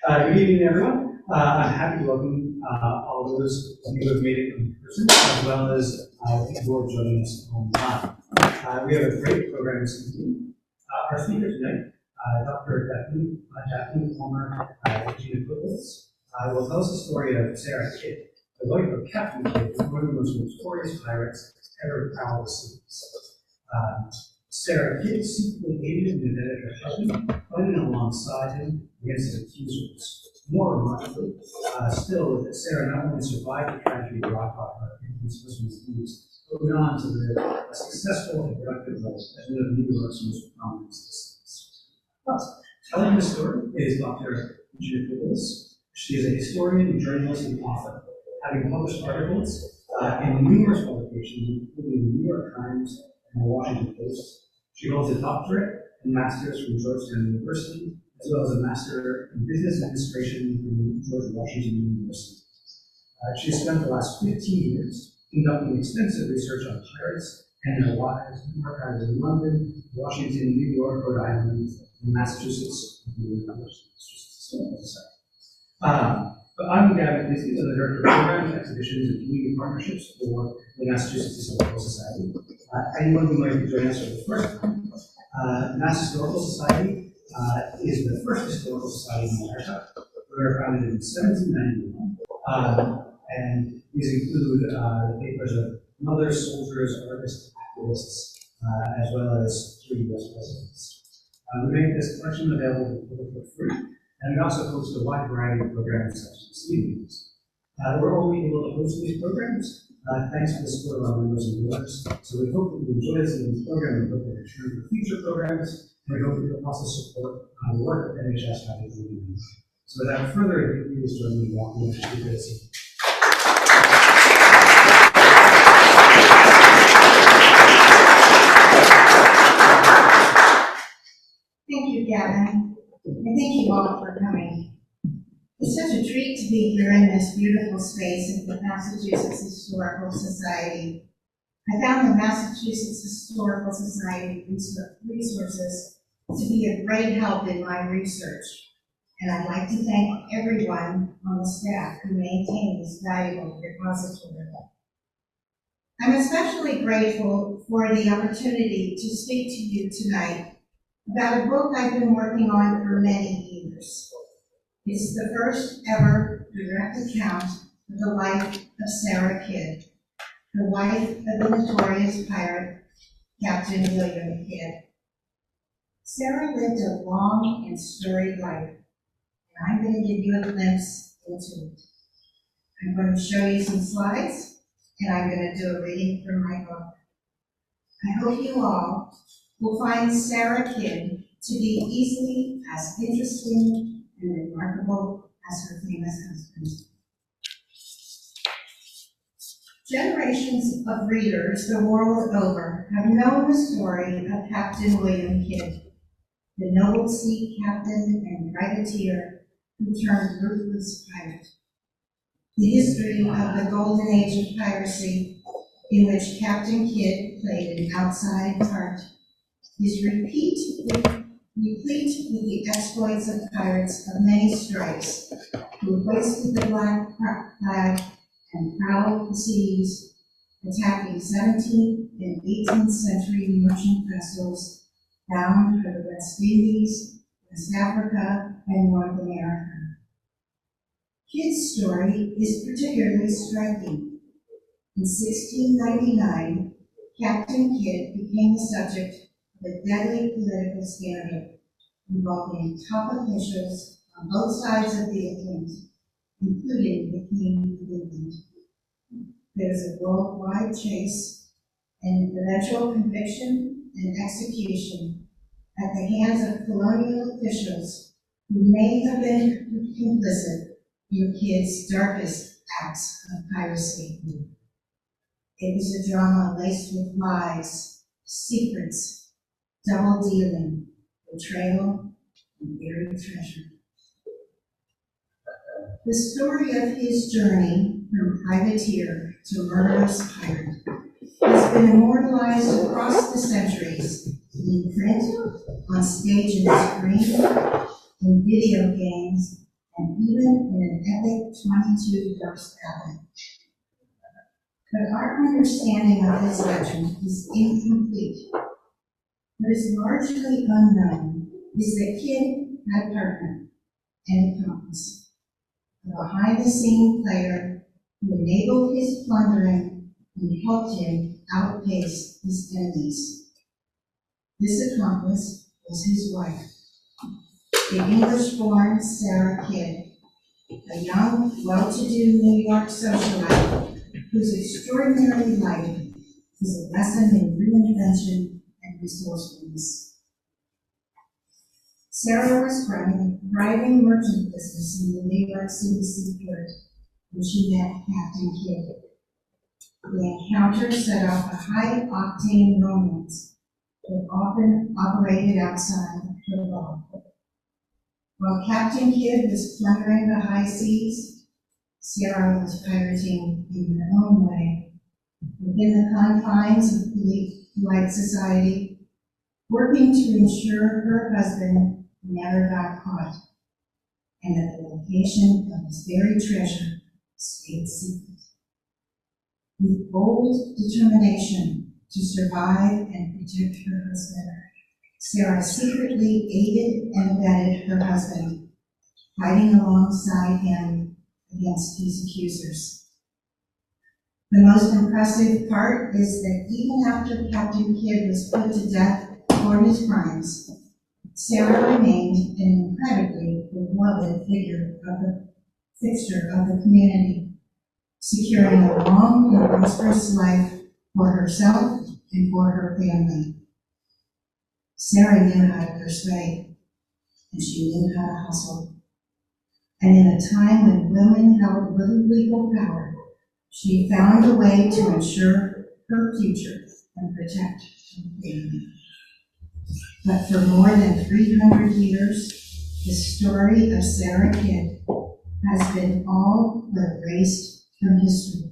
Good evening, everyone. I'm happy to welcome all of those who have made it in person, as well as people who are joining us online. We have a great program this evening. Our speaker tonight, Dr. Daphne Palmer Geanacopoulos, will tell us the story of Sarah Kidd, the wife of Captain Kidd, one of the most notorious pirates ever prowl the seas. Sarah Kidd secretly aided and abetted her husband, fighting alongside him against his accusers. More remarkably, still, that Sarah not only survived the tragedy wrought by her husband's deeds, but went on to live a successful and productive life as one of New York's most prominent citizens. But telling the story is Dr. Geanacopoulos. She is a historian, journalist, and author, having published articles in numerous publications, including the New York Times and the Washington Post. She holds a doctorate and master's from Georgetown University, as well as a master in business administration from George Washington University. She has spent the last 15 years conducting extensive research on pirates and their wives in archives in London, Washington, New York, Rhode Island, and Massachusetts, including the Massachusetts Historical Society. But I'm Gavin Biscuit, I'm the Director of Programs, Exhibitions, and Community Partnerships for the Massachusetts Historical Society. Anyone who might be joining us for the first time, the Mass Historical Society is the first historical society in America. We were founded in 1791, and these include the papers of mothers, soldiers, artists, activists, as well as 3 U.S. presidents. We make this collection available to the public for free, and we also host a wide variety of programs such as evenings. We're only able to host these programs thanks to the support of our members and viewers. So we hope that you enjoy this evening's program. We hope that you return for future programs, and we hope that you'll also support the work that NHS has in evenings. So without further ado, please join me in walking through this evening. Thank you, Gavin, and thank you all for coming. It's such a treat to be here in this beautiful space of the Massachusetts Historical Society. I found the Massachusetts Historical Society resources to be a great help in my research, and I'd like to thank everyone on the staff who maintain this valuable repository. I'm especially grateful for the opportunity to speak to you tonight about a book I've been working on for many years. It's the first ever direct account of the life of Sarah Kidd, the wife of the notorious pirate, Captain William Kidd. Sarah lived a long and storied life, and I'm going to give you a glimpse into it. I'm going to show you some slides, and I'm going to do a reading from my book. I hope you all will find Sarah Kidd to be easily as interesting and remarkable as her famous husband. Generations of readers the world over have known the story of Captain William Kidd, the noble sea captain and privateer who turned ruthless pirate. The history of the Golden Age of Piracy, in which Captain Kidd played an outside part, is replete with the exploits of pirates of many stripes who hoisted the black flag and prowled the seas, attacking 17th and 18th century merchant vessels bound for the West Indies, West Africa, and North America. Kidd's story is particularly striking. In 1699, Captain Kidd became the subject of a deadly political scandal involving top officials on both sides of the Atlantic, including the King of England. There was a worldwide chase and eventual conviction and execution at the hands of colonial officials who may have been complicit in Kidd's darkest acts of piracy. It was a drama laced with lies, secrets, double dealing, betrayal, and buried treasure. The story of his journey from privateer to murderous pirate has been immortalized across the centuries in print, on stage and screen, in video games, an epic 22-verse ballad. But our understanding of this legend is incomplete. What is largely unknown is that Kidd had a partner and accomplice, a behind-the-scene player who enabled his plundering and helped him outpace his enemies. This accomplice was his wife, the English-born Sarah Kidd, a young, well-to-do New York socialite whose extraordinary life is a lesson in reinvention and resourcefulness. Sarah was running a thriving merchant business in the New York City seaport when she met Captain Kidd. The encounter set off a high-octane romance that often operated outside the law. While Captain Kidd was plundering the high seas, Sarah was pirating in her own way, within the confines of polite society, working to ensure her husband never got caught, and that the location of his buried treasure stayed secret. With bold determination to survive and protect her husband, Sarah secretly aided and abetted her husband, fighting alongside him against his accusers. The most impressive part is that even after Captain Kidd was put to death for his crimes, Sarah remained an incredibly beloved fixture of the community, securing a long and prosperous life for herself and for her family. Sarah knew how to persuade, and she knew how to hustle. And in a time when women held little legal power, she found a way to ensure her future and protect her family. But for more than 300 years, the story of Sarah Kidd has been all but erased from history.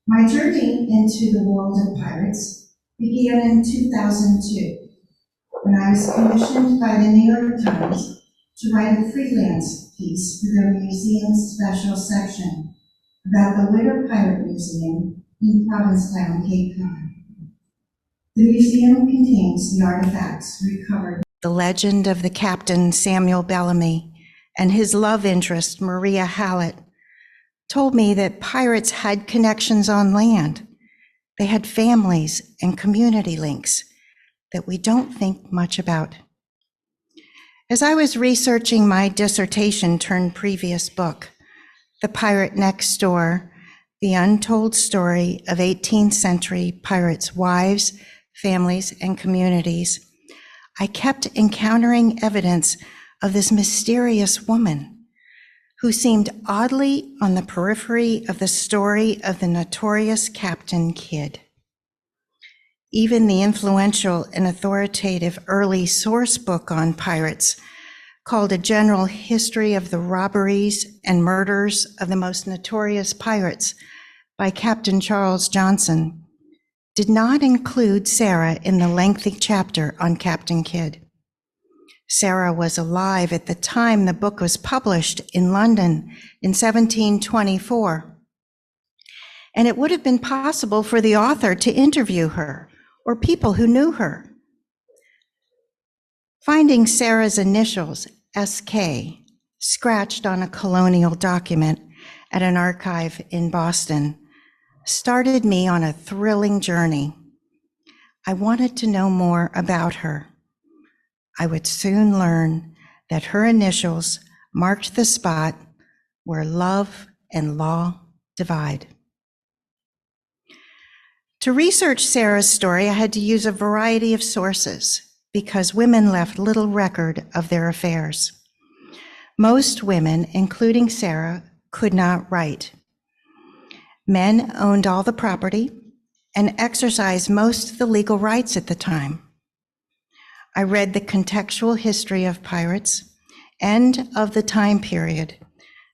My journey into the world of pirates began in 2002, when I was commissioned by the New York Times to write a freelance piece for their museum's special section about the Witter Pirate Museum in Provincetown, Cape Cod. The museum contains the artifacts recovered. The legend of the captain Samuel Bellamy and his love interest Maria Hallett told me that pirates had connections on land. They had families and community links that we don't think much about. As I was researching my dissertation turned previous book, The Pirate Next Door, The Untold Story of 18th Century Pirates' Wives, Families, and Communities, I kept encountering evidence of this mysterious woman who seemed oddly on the periphery of the story of the notorious Captain Kidd. Even the influential and authoritative early source book on pirates, called A General History of the Robberies and Murders of the Most Notorious Pirates by Captain Charles Johnson, did not include Sarah in the lengthy chapter on Captain Kidd. Sarah was alive at the time the book was published in London in 1724, and it would have been possible for the author to interview her or people who knew her. Finding Sarah's initials, SK, scratched on a colonial document at an archive in Boston started me on a thrilling journey. I wanted to know more about her. I would soon learn that her initials marked the spot where love and law divide. To research Sarah's story, I had to use a variety of sources because women left little record of their affairs. Most women, including Sarah, could not write. Men owned all the property and exercised most of the legal rights at the time. I read the contextual history of pirates and of the time period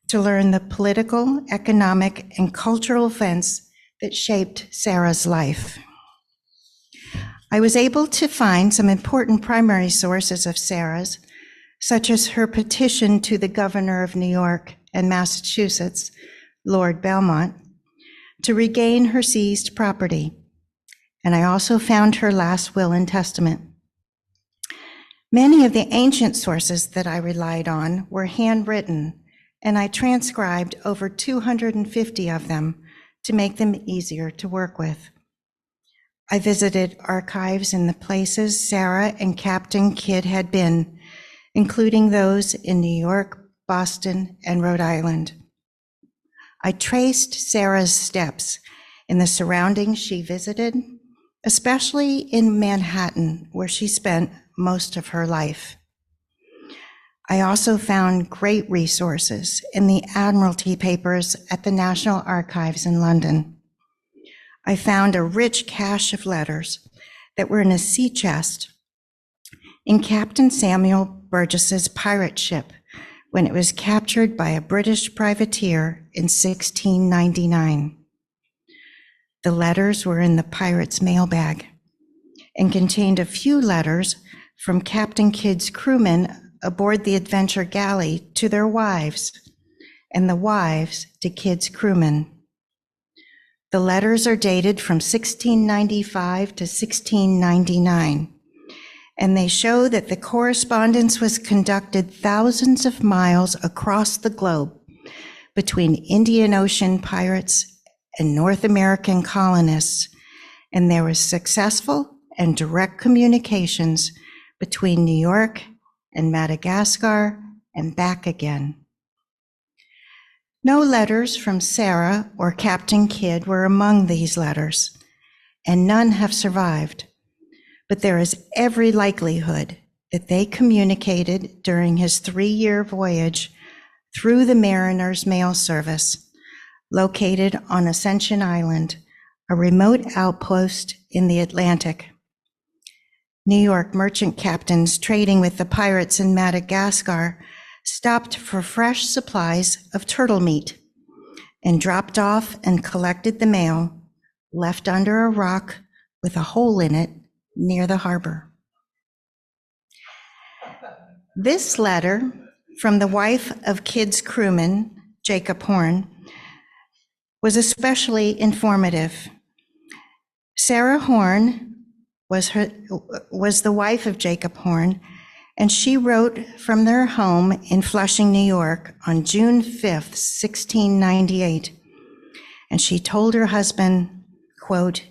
to learn the political, economic, and cultural events that shaped Sarah's life. I was able to find some important primary sources of Sarah's, such as her petition to the governor of New York and Massachusetts, Lord Belmont, to regain her seized property. And I also found her last will and testament. Many of the ancient sources that I relied on were handwritten, and I transcribed over 250 of them to make them easier to work with. I visited archives in the places Sarah and Captain Kidd had been, including those in New York, Boston, and Rhode Island. I traced Sarah's steps in the surroundings she visited, especially in Manhattan, where she spent most of her life. I also found great resources in the Admiralty papers at the National Archives in London. I found a rich cache of letters that were in a sea chest in Captain Samuel Burgess's pirate ship when it was captured by a British privateer in 1699. The letters were in the pirate's mailbag and contained a few letters from Captain Kidd's crewmen aboard the Adventure Galley to their wives, and the wives to Kidd's crewmen. The letters are dated from 1695 to 1699, and they show that the correspondence was conducted thousands of miles across the globe between Indian Ocean pirates and North American colonists, and there was successful and direct communications between New York and Madagascar and back again. No letters from Sarah or Captain Kidd were among these letters, and none have survived, but there is every likelihood that they communicated during his 3-year voyage through the Mariner's Mail Service, located on Ascension Island, a remote outpost in the Atlantic. New York merchant captains trading with the pirates in Madagascar stopped for fresh supplies of turtle meat and dropped off and collected the mail left under a rock with a hole in it near the harbor. This letter from the wife of Kidd's crewman, Jacob Horn, was especially informative. Sarah Horn was the wife of Jacob Horn, and she wrote from their home in Flushing, New York on June 5th, 1698. And she told her husband, quote,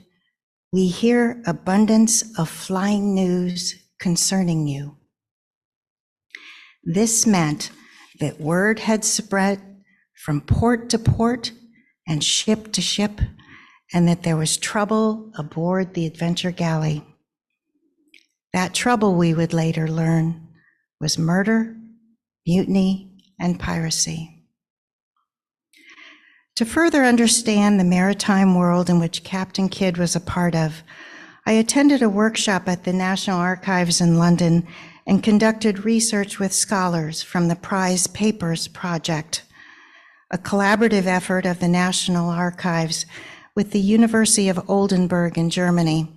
"We hear abundance of flying news concerning you." This meant that word had spread from port to port and ship to ship, and that there was trouble aboard the Adventure Galley. That trouble, we would later learn, was murder, mutiny, and piracy. To further understand the maritime world in which Captain Kidd was a part of, I attended a workshop at the National Archives in London and conducted research with scholars from the Prize Papers Project, a collaborative effort of the National Archives with the University of Oldenburg in Germany,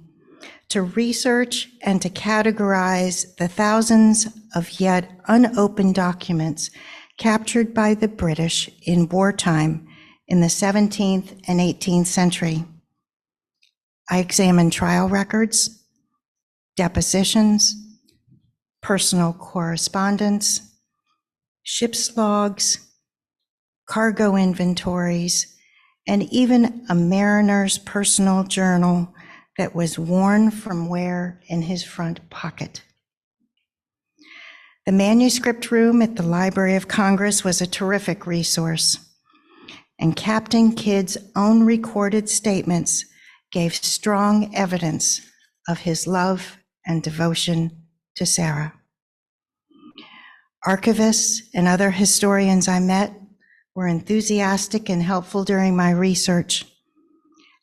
to research and to categorize the thousands of yet unopened documents captured by the British in wartime in the 17th and 18th century. I examined trial records, depositions, personal correspondence, ship's logs, cargo inventories, and even a mariner's personal journal that was worn from wear in his front pocket. The manuscript room at the Library of Congress was a terrific resource, and Captain Kidd's own recorded statements gave strong evidence of his love and devotion to Sarah. Archivists and other historians I met were enthusiastic and helpful during my research,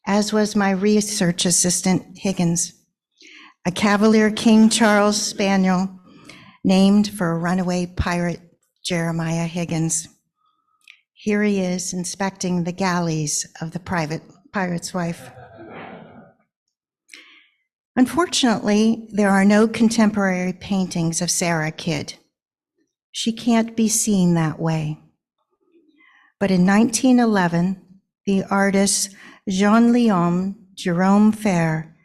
as was my research assistant, Higgins, a Cavalier King Charles Spaniel named for a runaway pirate, Jeremiah Higgins. Here he is inspecting the galleys of the pirate's wife. Unfortunately, there are no contemporary paintings of Sarah Kidd, She can't be seen that way. But in 1911, the artist Jean-Léon Jerome Fair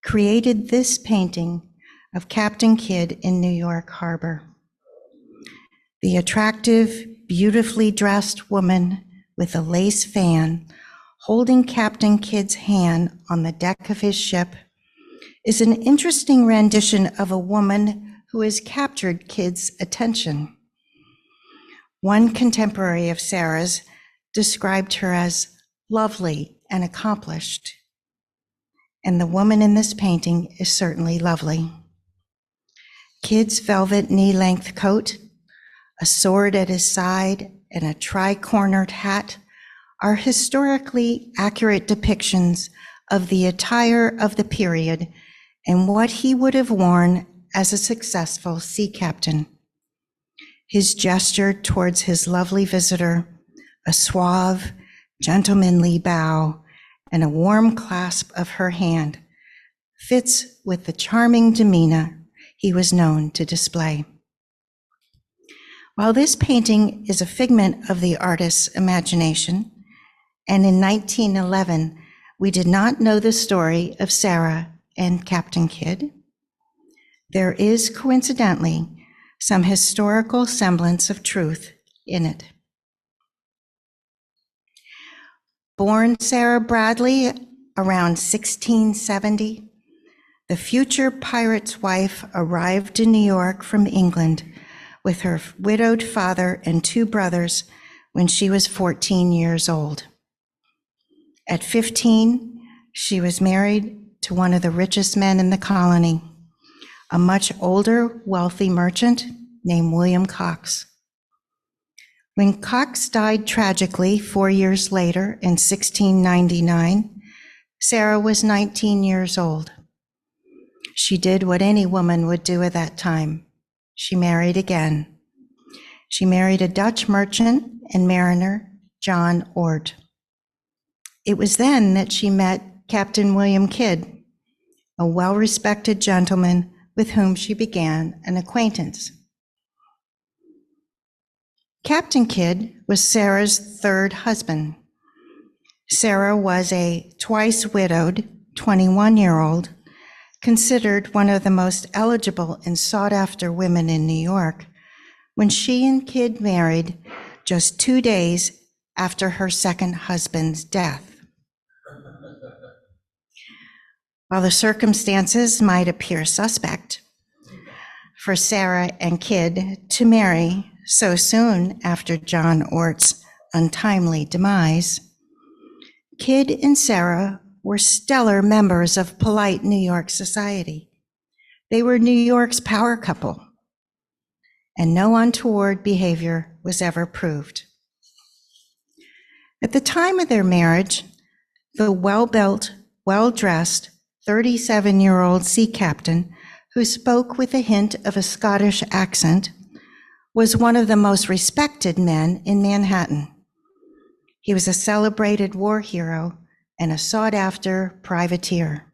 created this painting of Captain Kidd in New York Harbor. The attractive, beautifully dressed woman with a lace fan holding Captain Kidd's hand on the deck of his ship is an interesting rendition of a woman who has captured Kidd's attention. One contemporary of Sarah's described her as lovely and accomplished, and the woman in this painting is certainly lovely. Kidd's velvet knee-length coat, a sword at his side, and a tri-cornered hat are historically accurate depictions of the attire of the period and what he would have worn as a successful sea captain. His gesture towards his lovely visitor, a suave, gentlemanly bow, and a warm clasp of her hand, fits with the charming demeanor he was known to display. While this painting is a figment of the artist's imagination, and in 1911, we did not know the story of Sarah and Captain Kidd, there is coincidentally some historical semblance of truth in it. Born Sarah Bradley around 1670, the future pirate's wife arrived in New York from England with her widowed father and 2 brothers when she was 14 years old. At 15, she was married to one of the richest men in the colony, a much older, wealthy merchant named William Cox. When Cox died tragically 4 years later in 1699, Sarah was 19 years old. She did what any woman would do at that time. She married again. She married a Dutch merchant and mariner, John Ort. It was then that she met Captain William Kidd, a well-respected gentleman with whom she began an acquaintance. Captain Kidd was Sarah's 3rd husband. Sarah was a twice widowed 21-year-old, considered one of the most eligible and sought-after women in New York, when she and Kidd married just 2 days after her 2nd husband's death. While the circumstances might appear suspect for Sarah and Kidd to marry so soon after John Ort's untimely demise, Kidd and Sarah were stellar members of polite New York society. They were New York's power couple, and no untoward behavior was ever proved. At the time of their marriage, the well-built, well-dressed 37-year-old sea captain, who spoke with a hint of a Scottish accent, was one of the most respected men in Manhattan. He was a celebrated war hero and a sought-after privateer.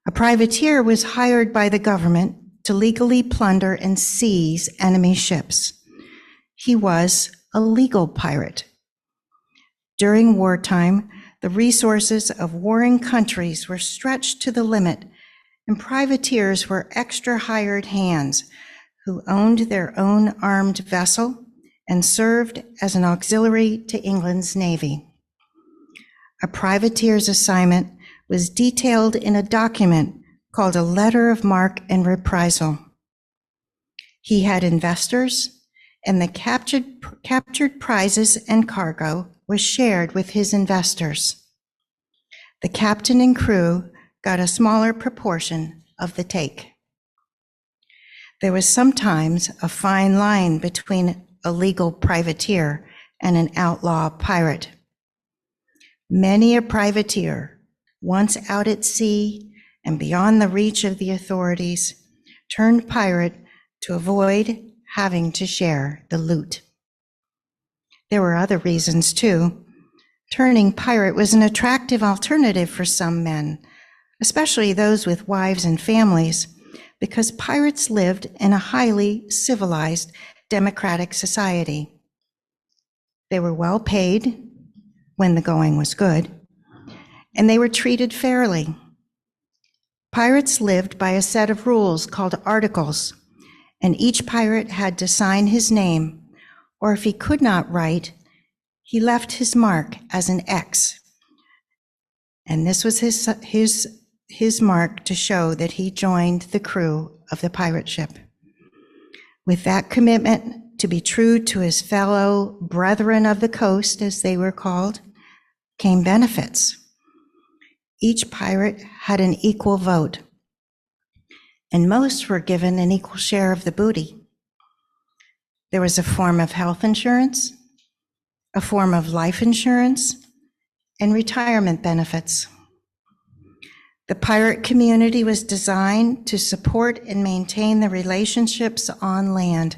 A privateer was hired by the government to legally plunder and seize enemy ships. He was a legal pirate. During wartime, the resources of warring countries were stretched to the limit, and privateers were extra hired hands who owned their own armed vessel and served as an auxiliary to England's navy. A privateer's assignment was detailed in a document called a letter of marque and reprisal. He had investors, and the captured prizes and cargo was shared with his investors. The captain and crew got a smaller proportion of the take. There was sometimes a fine line between a legal privateer and an outlaw pirate. Many a privateer, once out at sea and beyond the reach of the authorities, turned pirate to avoid having to share the loot. There were other reasons too. Turning pirate was an attractive alternative for some men, especially those with wives and families, because pirates lived in a highly civilized democratic society. They were well paid when the going was good, and they were treated fairly. Pirates lived by a set of rules called articles, and each pirate had to sign his name, or if he could not write, he left his mark as an X. And this was his mark to show that he joined the crew of the pirate ship. With that commitment to be true to his fellow brethren of the coast, as they were called, came benefits. Each pirate had an equal vote, and most were given an equal share of the booty. There was a form of health insurance, a form of life insurance, and retirement benefits. The pirate community was designed to support and maintain the relationships on land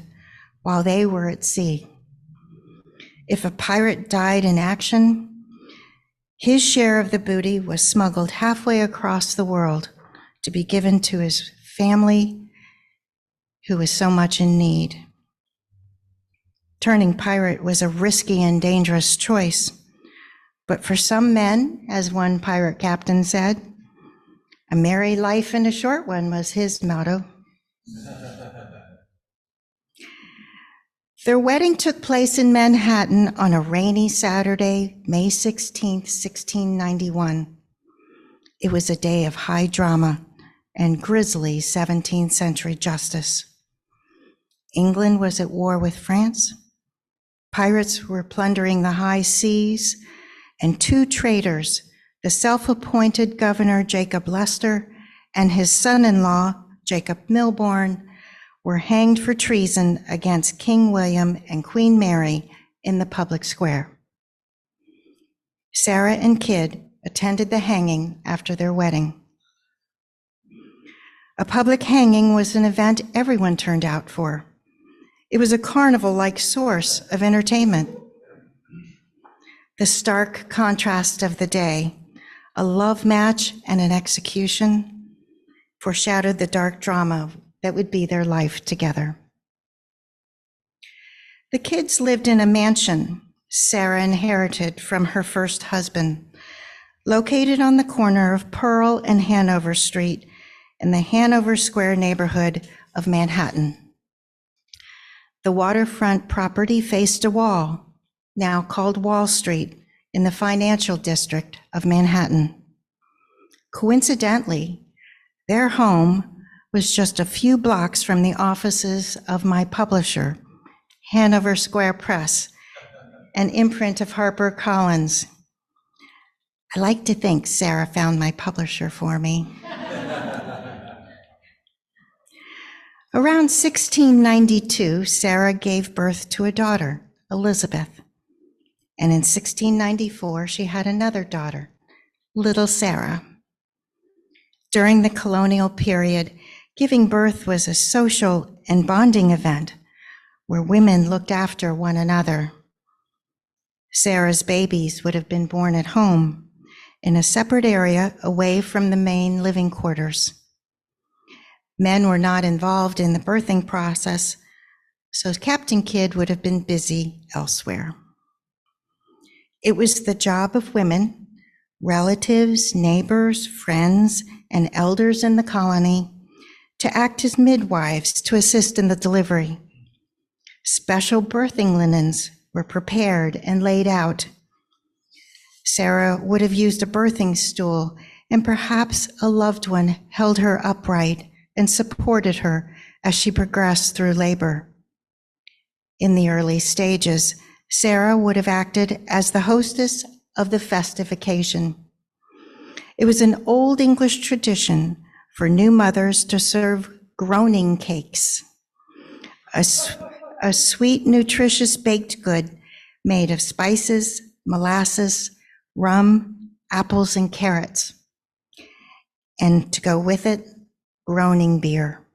while they were at sea. If a pirate died in action, his share of the booty was smuggled halfway across the world to be given to his family who was so much in need. Turning pirate was a risky and dangerous choice, but for some men, as one pirate captain said, a merry life and a short one was his motto. Their wedding took place in Manhattan on a rainy Saturday, May 16th, 1691. It was a day of high drama and grisly 17th century justice. England was at war with France. Pirates were plundering the high seas, and two traitors, the self-appointed Governor Jacob Leicester and his son-in-law, Jacob Milborne, were hanged for treason against King William and Queen Mary in the public square. Sarah and Kidd attended the hanging after their wedding. A public hanging was an event everyone turned out for. It was a carnival-like source of entertainment. The stark contrast of the day, a love match and an execution, foreshadowed the dark drama that would be their life together. The Kidds lived in a mansion Sarah inherited from her first husband, located on the corner of Pearl and Hanover Street in the Hanover Square neighborhood of Manhattan. The waterfront property faced a wall, now called Wall Street, in the financial district of Manhattan. Coincidentally, their home was just a few blocks from the offices of my publisher, Hanover Square Press, an imprint of HarperCollins. I like to think Sarah found my publisher for me. Around 1692, Sarah gave birth to a daughter, Elizabeth. And in 1694, she had another daughter, little Sarah. During the colonial period, giving birth was a social and bonding event where women looked after one another. Sarah's babies would have been born at home in a separate area away from the main living quarters. Men were not involved in the birthing process, so Captain Kidd would have been busy elsewhere. It was the job of women, relatives, neighbors, friends, and elders in the colony to act as midwives to assist in the delivery. Special birthing linens were prepared and laid out. Sarah would have used a birthing stool, and perhaps a loved one held her upright and supported her as she progressed through labor. In the early stages, Sarah would have acted as the hostess of the festive occasion. It was an old English tradition for new mothers to serve groaning cakes, a sweet, nutritious baked good made of spices, molasses, rum, apples, and carrots. And to go with it, groaning beer.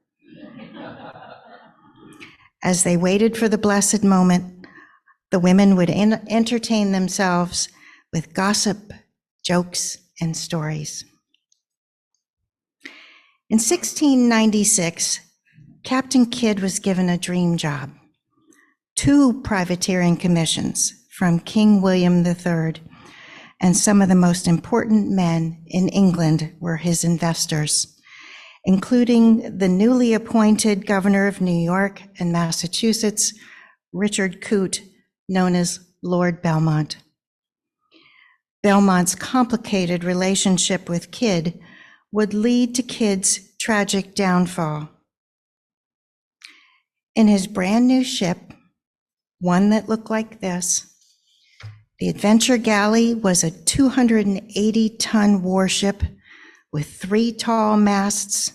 As they waited for the blessed moment, the women would entertain themselves with gossip, jokes, and stories. In 1696, Captain Kidd was given a dream job, 2 privateering commissions from King William III, and some of the most important men in England were his investors, including the newly appointed governor of New York and Massachusetts, Richard Coote, known as Lord Belmont. Belmont's complicated relationship with Kidd would lead to Kidd's tragic downfall. In his brand new ship, one that looked like this, the Adventure Galley was a 280-ton warship with 3 tall masts,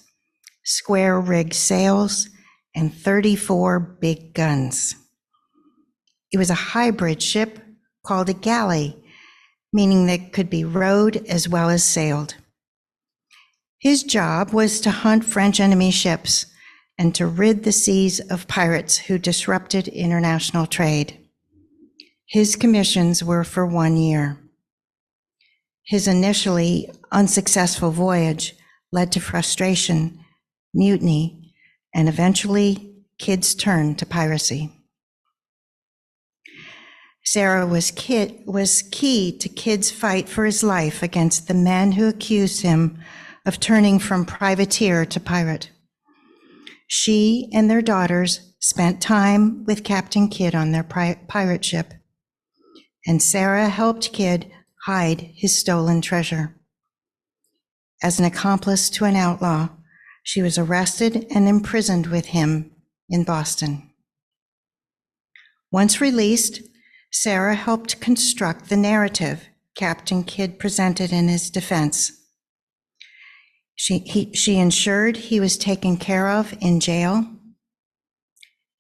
square rigged sails, and 34 big guns. It was a hybrid ship called a galley, meaning that it could be rowed as well as sailed. His job was to hunt French enemy ships and to rid the seas of pirates who disrupted international trade. His commissions were for 1 year. His initially unsuccessful voyage led to frustration, mutiny, and eventually Kidd's turn to piracy. Sarah was key to Kidd's fight for his life against the men who accused him of turning from privateer to pirate. She and their daughters spent time with Captain Kidd on their pirate ship, and Sarah helped Kidd hide his stolen treasure. As an accomplice to an outlaw, she was arrested and imprisoned with him in Boston. Once released, Sarah helped construct the narrative Captain Kidd presented in his defense. She ensured he was taken care of in jail,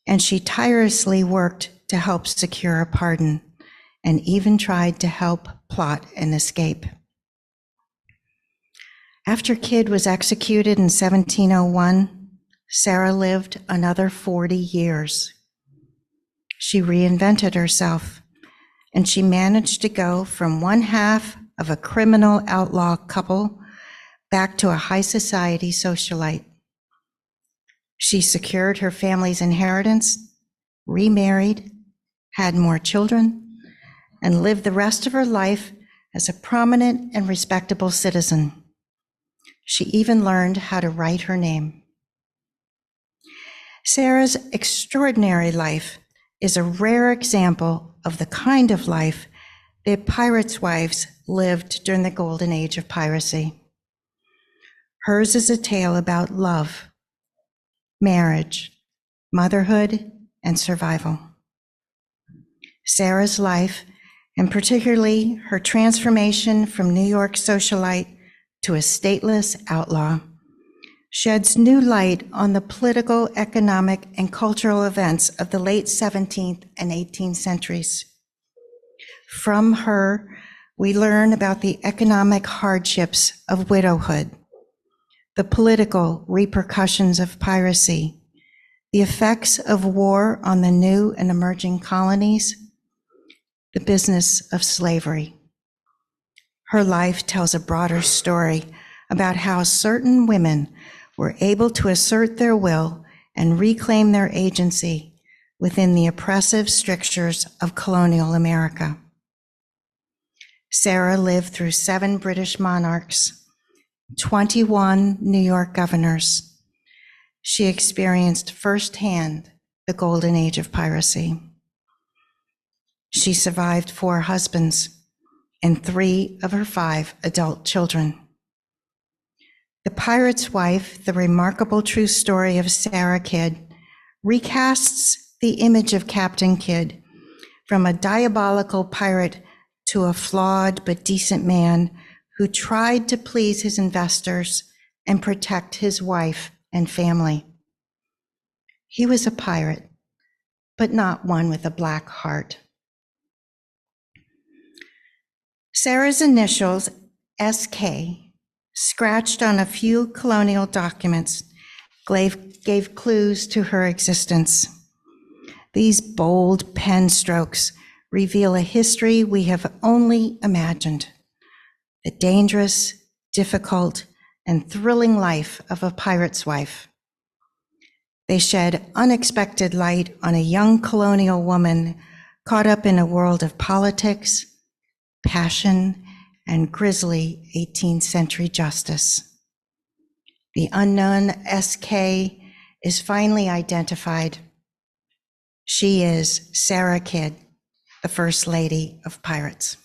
and she tirelessly worked to help secure a pardon, and even tried to help plot an escape. After Kidd was executed in 1701, Sarah lived another 40 years. She reinvented herself, and she managed to go from one half of a criminal outlaw couple back to a high society socialite. She secured her family's inheritance, remarried, had more children, and lived the rest of her life as a prominent and respectable citizen. She even learned how to write her name. Sarah's extraordinary life is a rare example of the kind of life that pirates' wives lived during the Golden Age of Piracy. Hers is a tale about love, marriage, motherhood, and survival. Sarah's life, and particularly her transformation from New York socialite to a stateless outlaw, sheds new light on the political, economic, and cultural events of the late 17th and 18th centuries. From her, we learn about the economic hardships of widowhood, the political repercussions of piracy, the effects of war on the new and emerging colonies, the business of slavery. Her life tells a broader story about how certain women were able to assert their will and reclaim their agency within the oppressive strictures of colonial America. Sarah lived through 7 British monarchs, 21 New York governors. She experienced firsthand the Golden Age of Piracy. She survived 4 husbands and 3 of her 5 adult children. The Pirate's Wife, the remarkable true story of Sarah Kidd, recasts the image of Captain Kidd from a diabolical pirate to a flawed but decent man who tried to please his investors and protect his wife and family. He was a pirate, but not one with a black heart. Sarah's initials, SK, scratched on a few colonial documents, gave clues to her existence. These bold pen strokes reveal a history we have only imagined, the dangerous, difficult, and thrilling life of a pirate's wife. They shed unexpected light on a young colonial woman caught up in a world of politics, passion, and grisly 18th century justice. The unknown SK is finally identified. She is Sarah Kidd, the First Lady of Pirates.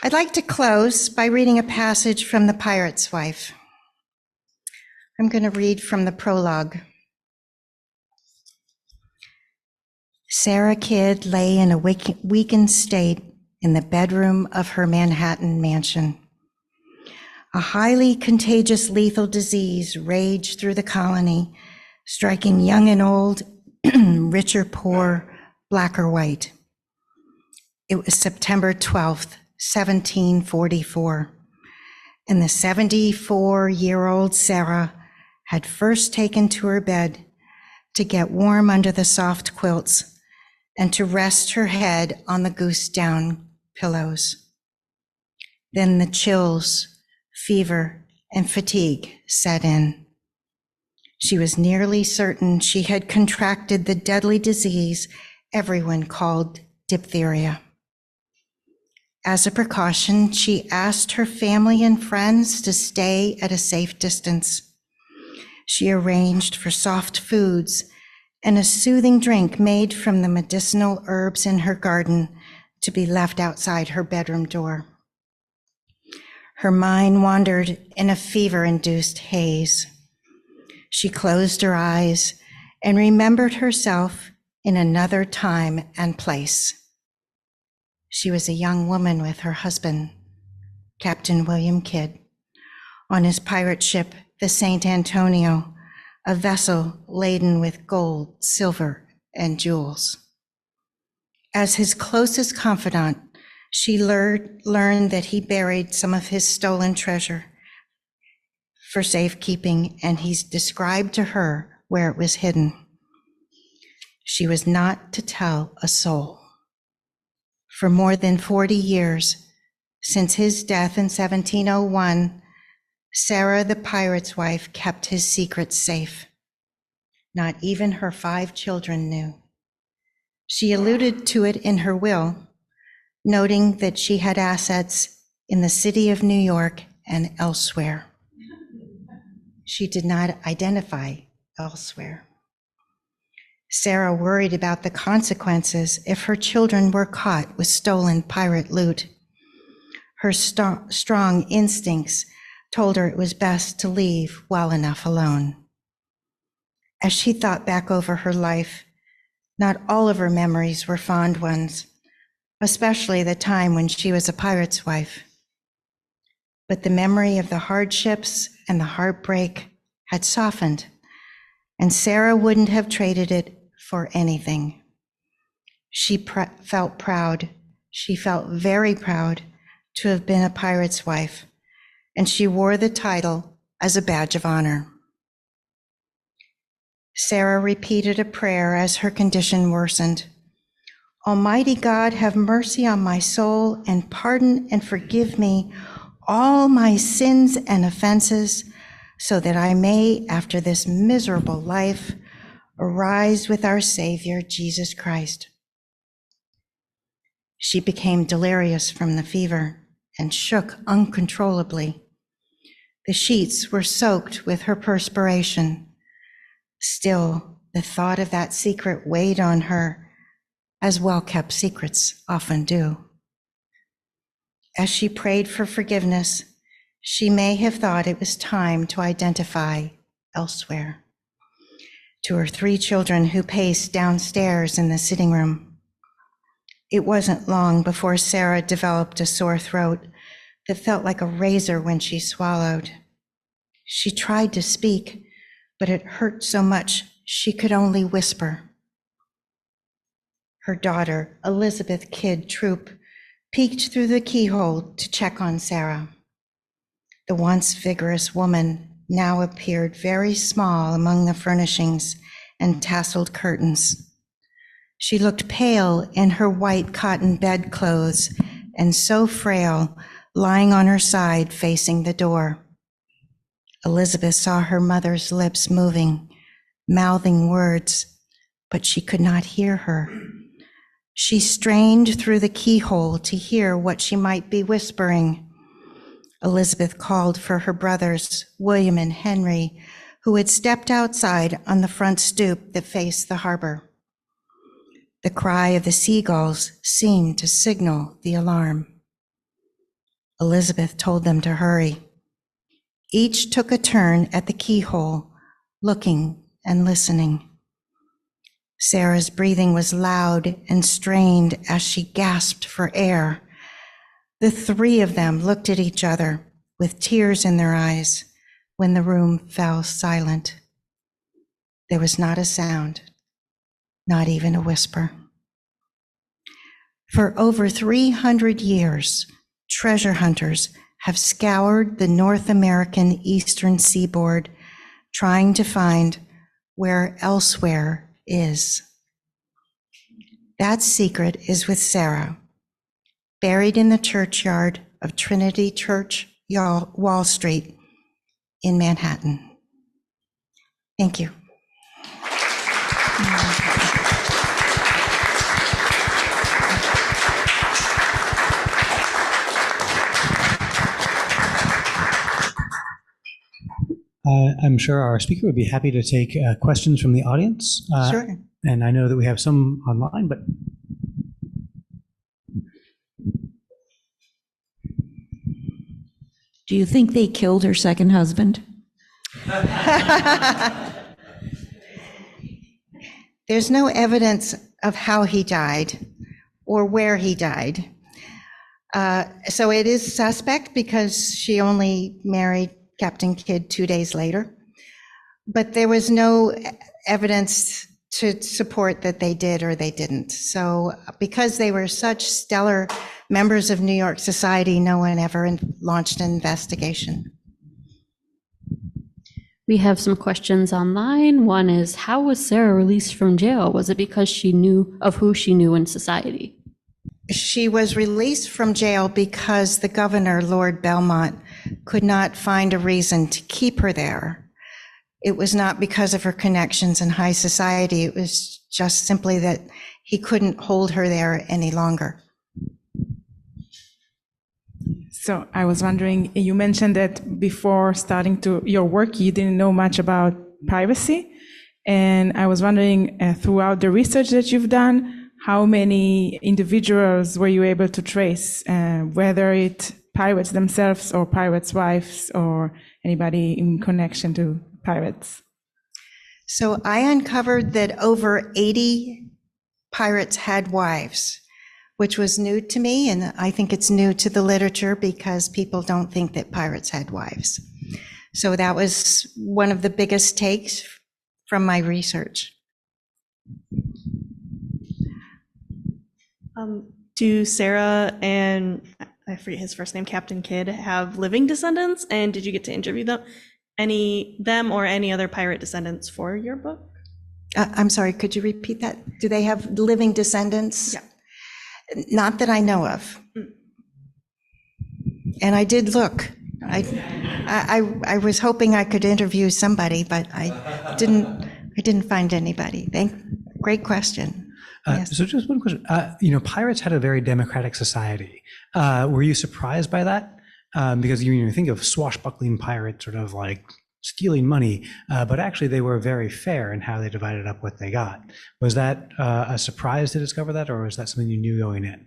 I'd like to close by reading a passage from The Pirate's Wife. I'm going to read from the prologue. Sarah Kidd lay in a weakened state in the bedroom of her Manhattan mansion. A highly contagious lethal disease raged through the colony, striking young and old, rich or poor, black or white. It was September 12th, 1744, and the 74-year-old Sarah had first taken to her bed to get warm under the soft quilts and to rest her head on the goose down pillows. Then the chills, fever, and fatigue set in. She was nearly certain she had contracted the deadly disease everyone called diphtheria. As a precaution, she asked her family and friends to stay at a safe distance. She arranged for soft foods and a soothing drink made from the medicinal herbs in her garden to be left outside her bedroom door. Her mind wandered in a fever-induced haze. She closed her eyes and remembered herself in another time and place. She was a young woman with her husband, Captain William Kidd, on his pirate ship, the St. Antonio, a vessel laden with gold, silver, and jewels. As his closest confidant, she learned that he buried some of his stolen treasure for safekeeping, and he described to her where it was hidden. She was not to tell a soul. For more than 40 years, since his death in 1701, Sarah the pirate's wife kept his secrets safe. Not even her 5 children knew. She alluded to it in her will, noting that she had assets in the city of New York and elsewhere. She did not identify elsewhere. Sarah worried about the consequences if her children were caught with stolen pirate loot. Her strong instincts told her it was best to leave well enough alone. As she thought back over her life, not all of her memories were fond ones, especially the time when she was a pirate's wife. But the memory of the hardships and the heartbreak had softened, and Sarah wouldn't have traded it for anything. She felt proud. She felt very proud to have been a pirate's wife, and she wore the title as a badge of honor. Sarah repeated a prayer as her condition worsened. Almighty God, have mercy on my soul and pardon and forgive me all my sins and offenses, so that I may, after this miserable life, arise with our Savior, Jesus Christ. She became delirious from the fever and shook uncontrollably. The sheets were soaked with her perspiration. Still, the thought of that secret weighed on her, as well-kept secrets often do. As she prayed for forgiveness, she may have thought it was time to identify elsewhere. To her 3 children who paced downstairs in the sitting room. It wasn't long before Sarah developed a sore throat that felt like a razor when she swallowed. She tried to speak, but it hurt so much she could only whisper. Her daughter, Elizabeth Kidd Troop, peeked through the keyhole to check on Sarah. The once vigorous woman now appeared very small among the furnishings and tasseled curtains. She looked pale in her white cotton bedclothes and so frail, lying on her side facing the door. Elizabeth saw her mother's lips moving, mouthing words, but she could not hear her. She strained through the keyhole to hear what she might be whispering. Elizabeth called for her brothers, William and Henry, who had stepped outside on the front stoop that faced the harbor. The cry of the seagulls seemed to signal the alarm. Elizabeth told them to hurry. Each took a turn at the keyhole, looking and listening. Sarah's breathing was loud and strained as she gasped for air. The three of them looked at each other with tears in their eyes when the room fell silent. There was not a sound, not even a whisper. For over 300 years, treasure hunters have scoured the North American eastern seaboard, trying to find where elsewhere is. That secret is with Sarah, buried in the churchyard of Trinity Church, Wall Street in Manhattan. Thank you. I'm sure our speaker would be happy to take questions from the audience. Sure. And I know that we have some online, but Do you think they killed her second husband? There's no evidence of how he died or where he died. So it is suspect because she only married Captain Kidd 2 days later. But there was no evidence to support that they did or they didn't. So because they were such stellar members of New York society, no one ever launched an investigation. We have some questions online. One is, how was Sarah released from jail? Was it because she knew of who she knew in society? She was released from jail because the governor, Lord Belmont, could not find a reason to keep her there. It was not because of her connections in high society. It was just simply that he couldn't hold her there any longer. So I was wondering, you mentioned that before starting your work, you didn't know much about piracy. And I was wondering, throughout the research that you've done, how many individuals were you able to trace, whether it pirates themselves or pirates' wives or anybody in connection to pirates? So I uncovered that over 80 pirates had wives, which was new to me, and I think it's new to the literature because people don't think that pirates had wives. So that was one of the biggest takes from my research. Do Sarah and, I forget his first name, Captain Kidd, have living descendants? And did you get to interview them or any other pirate descendants for your book? I'm sorry, could you repeat that? Do they have living descendants? Yeah. Not that I know of. And I did look. I was hoping I could interview somebody, but I didn't find anybody. Great question. Yes. So just one question. Pirates had a very democratic society. Were you surprised by that? Because you think of swashbuckling pirates sort of like stealing money, but actually they were very fair in how they divided up what they got. Was that a surprise to discover that, or was that something you knew going in?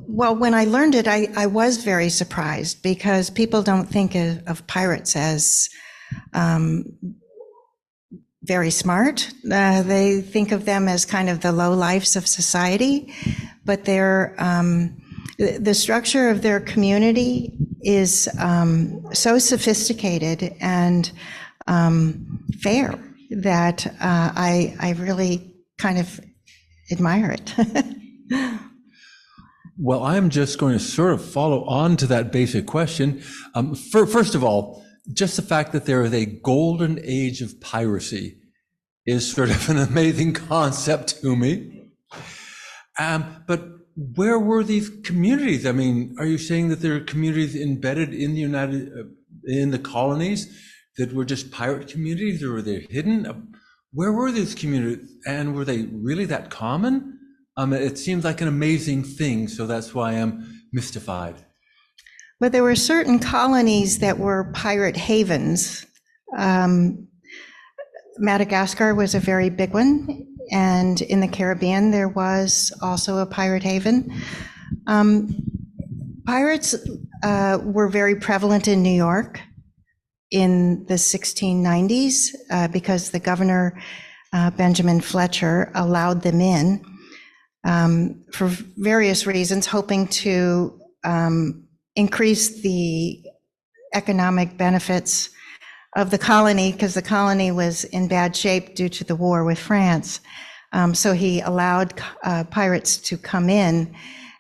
Well, when I learned it, I was very surprised because people don't think of pirates as very smart. They think of them as kind of the lowlifes of society, but they're the structure of their community is so sophisticated and fair that I really kind of admire it. Well, I'm just going to sort of follow on to that basic question. First of all, just the fact that there is a golden age of piracy is sort of an amazing concept to me. But where were these communities? I mean, are you saying that there are communities embedded in in the colonies that were just pirate communities, or were they hidden? Where were these communities, and were they really that common? It seems like an amazing thing, so that's why I'm mystified. But there were certain colonies that were pirate havens. Madagascar was a very big one, and in the Caribbean there was also a pirate haven. Pirates were very prevalent in New York in the 1690s because the governor, Benjamin Fletcher, allowed them in for various reasons, hoping to increase the economic benefits of the colony, because the colony was in bad shape due to the war with France. So he allowed pirates to come in,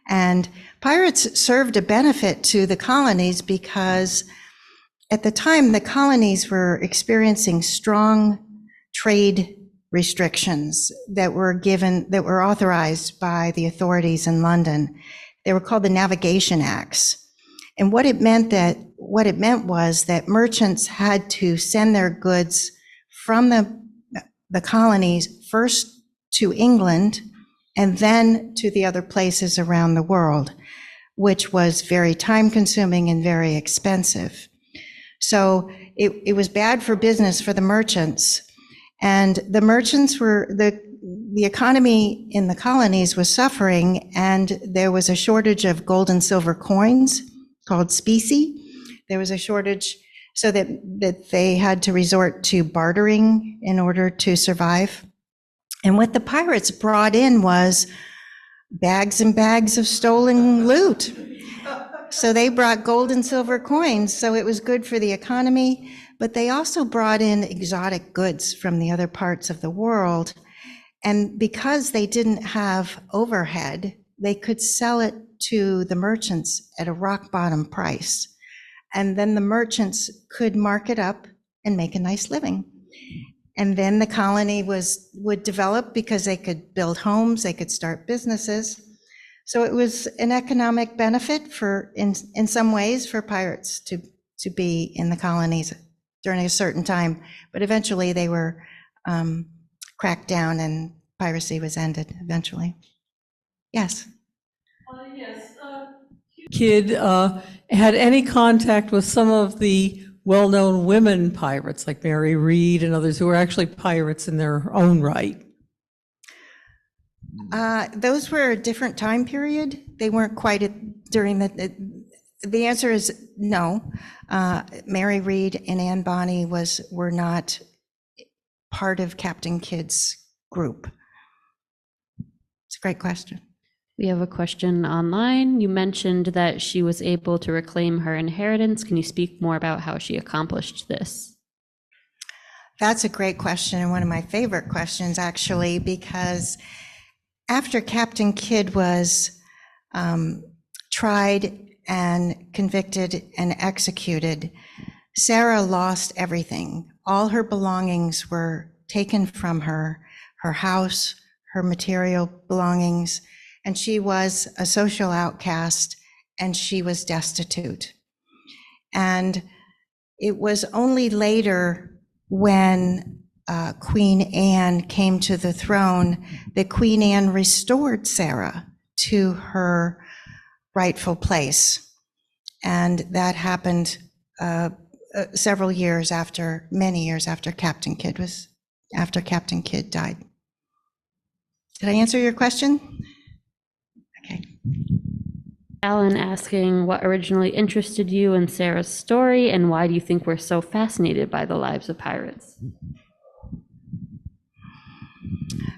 and pirates served a benefit to the colonies because at the time the colonies were experiencing strong trade restrictions that were authorized by the authorities in London. They were called the Navigation Acts. And what it meant was that merchants had to send their goods from the colonies first to England and then to the other places around the world, which was very time consuming and very expensive. So it was bad for business for the merchants. And the merchants the economy in the colonies was suffering, and there was a shortage of gold and silver coins called specie. There was a shortage, so that they had to resort to bartering in order to survive. And what the pirates brought in was bags and bags of stolen loot. So they brought gold and silver coins, so it was good for the economy, but they also brought in exotic goods from the other parts of the world. And because they didn't have overhead, they could sell it to the merchants at a rock bottom price. And then the merchants could mark it up and make a nice living. And then the colony would develop because they could build homes, they could start businesses. So it was an economic benefit in some ways for pirates to be in the colonies during a certain time. But eventually they were cracked down and piracy was ended eventually. Yes. Kid had any contact with some of the well-known women pirates like Mary Read and others who were actually pirates in their own right? Those were a different time period. They weren't quite during the answer is no. Mary Read and Anne Bonny were not part of Captain Kidd's group. It's a great question. We have a question online. You mentioned that she was able to reclaim her inheritance. Can you speak more about how she accomplished this? That's a great question, and one of my favorite questions, actually, because after Captain Kidd was tried and convicted and executed, Sarah lost everything. All her belongings were taken from her house, her material belongings, and she was a social outcast, and she was destitute. And it was only later when Queen Anne came to the throne that Queen Anne restored Sarah to her rightful place. And that happened many years after Captain Kidd died. Did I answer your question? Okay. Alan asking what originally interested you in Sarah's story, and why do you think we're so fascinated by the lives of pirates?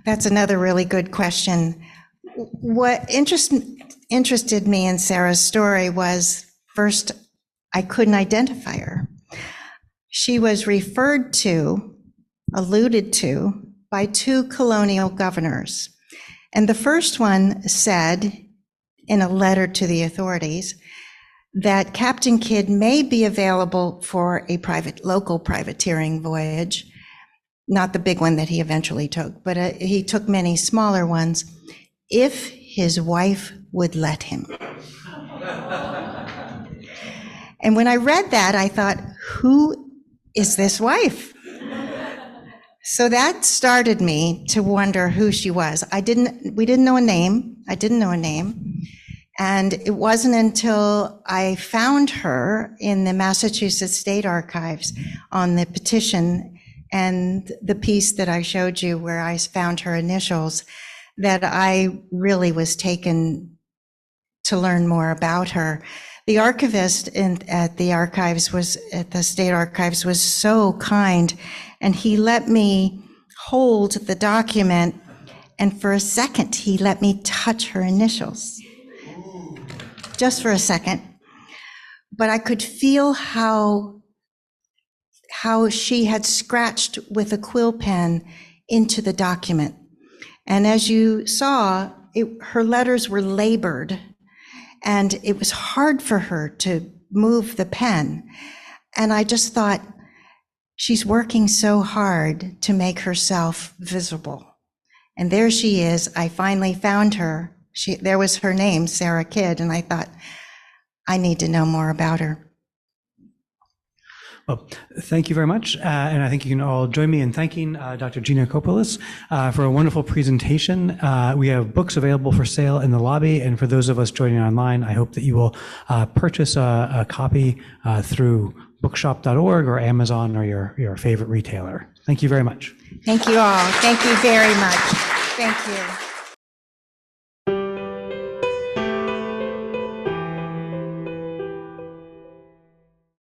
That's another really good question. What interested me in Sarah's story was, first, I couldn't identify her. She was alluded to by two colonial governors. And the first one said in a letter to the authorities that Captain Kidd may be available for a local privateering voyage, not the big one that he eventually took, but he took many smaller ones, if his wife would let him. And when I read that, I thought, who is this wife? So that started me to wonder who she was. We didn't know a name. I didn't know a name. And it wasn't until I found her in the Massachusetts State Archives on the petition and the piece that I showed you where I found her initials that I really was taken to learn more about her. The archivist at the State Archives was so kind, and he let me hold the document, and for a second, he let me touch her initials. Just for a second. But I could feel how she had scratched with a quill pen into the document. And as you saw, her letters were labored, and it was hard for her to move the pen. And I just thought, she's working so hard to make herself visible. And there she is. I finally found her. There was her name, Sarah Kidd, and I thought, I need to know more about her. Well, thank you very much. And I think you can all join me in thanking Dr. Geanacopoulos for a wonderful presentation. We have books available for sale in the lobby. And for those of us joining online, I hope that you will purchase a copy through bookshop.org or Amazon or your favorite retailer. Thank you very much. Thank you all. Thank you very much. Thank you.